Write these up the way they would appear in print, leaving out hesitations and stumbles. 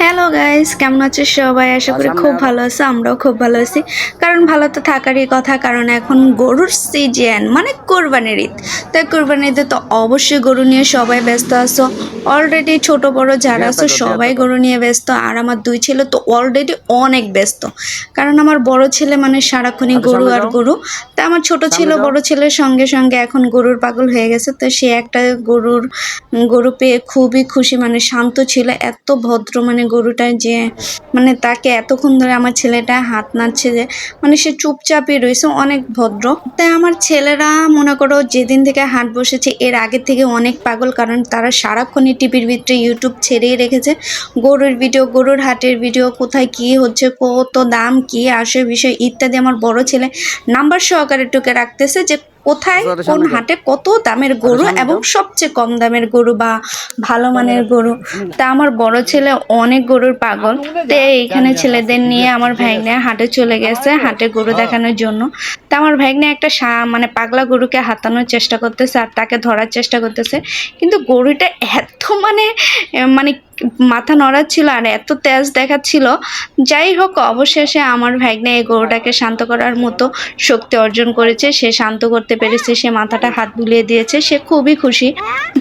Hello guys, কেমন আছো সবাই? আশা করি খুব ভালো আছো। আমরাও খুব ভালো আছি, কারণ ভালো তো থাকারই কথা। কারণ এখন গরুর সিজন, মানে কোরবানির ঈদ। তাই কোরবানির ঈদে তো অবশ্যই গরু নিয়ে সবাই ব্যস্ত আছো। অলরেডি ছোট বড় যারা আছো সবাই গরু নিয়ে ব্যস্ত। আর আমার দুই ছেলে তো অলরেডি অনেক ব্যস্ত, কারণ আমার বড় ছেলে মানে সারাক্ষণই গরু আর গরু। তা আমার ছোট ছেলে বড় ছেলের সঙ্গে সঙ্গে এখন গরুর পাগল হয়ে গেছে। তো সে একটা গরু পেয়ে খুবই খুশি, মানে শান্ত ছিল, এত ভদ্র, মানে গরুটা যে মানে তাকে এতক্ষণ ধরে আমার ছেলেটা হাত নাড়ছে, যে মানে সে চুপচাপই রয়েছে, অনেক ভদ্র। তাই আমার ছেলেরা মনে করো যেদিন থেকে হাট বসেছে এর আগের থেকে অনেক পাগল, কারণ তারা সারাক্ষণই টিভির ভিতরে ইউটিউব ছেড়েই রেখেছে। গরুর ভিডিও, গরুর হাটের ভিডিও, কোথায় কি হচ্ছে, কত দাম, কি আসে বিষয় ইত্যাদি আমার বড় ছেলে নাম্বার সহকারে টুকে রাখতেছে, যে কোথায় কোন হাটে কত দামের গরু এবং সবচেয়ে কম দামের গরু বা ভালো মানের গরু। তা আমার বড় ছেলে অনেক গরুর পাগল। তো এইখানে ছেলেদের নিয়ে আমার ভাইগনা হাটে চলে গেছে, হাটে গরু দেখানোর জন্য। তা আমার ভাইগনা একটা মানে পাগলা গরুকে হাতানোর চেষ্টা করতেছে আর তাকে ধরার চেষ্টা করতেছে, কিন্তু গরুটা এত মানে মাথা নড়াচ্ছিল আর এত তেজ দেখাচ্ছিল। যাই হোক, অবশেষে আমার ভাগ্নে এই গরুটাকে শান্ত করার মতো শক্তি অর্জন করেছে। সে শান্ত করতে পেরেছে, সে মাথাটা হাত বুলিয়ে দিয়েছে, সে খুবই খুশি।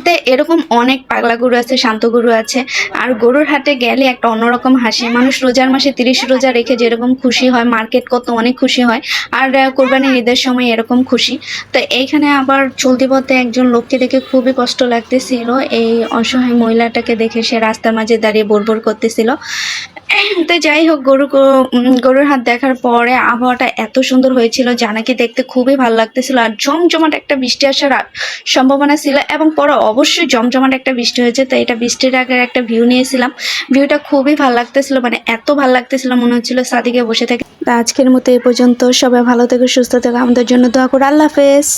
তো এরকম অনেক পাগলা গরু আছে, শান্ত গরু আছে। আর গরুর হাটে গেলে একটা অন্যরকম হাসি। মানুষ রোজার মাসে 30 রোজা রেখে যেরকম খুশি হয়, মার্কেট কত অনেক খুশি হয়, আর কোরবানির ঈদের সময় এরকম খুশি। তো এইখানে আবার চলতি পথে একজন লোককে দেখে খুবই কষ্ট লাগতেছিল। এই অসহায় মহিলাটাকে দেখে সে রাস্তার মাঝে দাঁড়িয়ে বড় করতেছিল। তো যাই হোক, গরুর হাট দেখার পরে আবহাওয়াটা এত সুন্দর হয়েছিল যা নাকি দেখতে খুবই ভালো লাগতেছিল। আর জমজমাট একটা বৃষ্টি আসার সম্ভাবনা ছিল, এবং পরে অবশ্যই জমজমাট একটা বৃষ্টি হয়েছে। তো এটা বৃষ্টির আগের একটা ভিউ নিয়েছিলাম। ভিউটা খুবই ভালো লাগতেছিল, মানে এত ভালো লাগতেছিল মনে হচ্ছিল সাদিকে বসে থাকে। তা আজকের মতো এই পর্যন্ত। সবাই ভালো থেকো, সুস্থ থেকো, আমাদের জন্য দোয়া করো। আল্লাহ হাফেজ।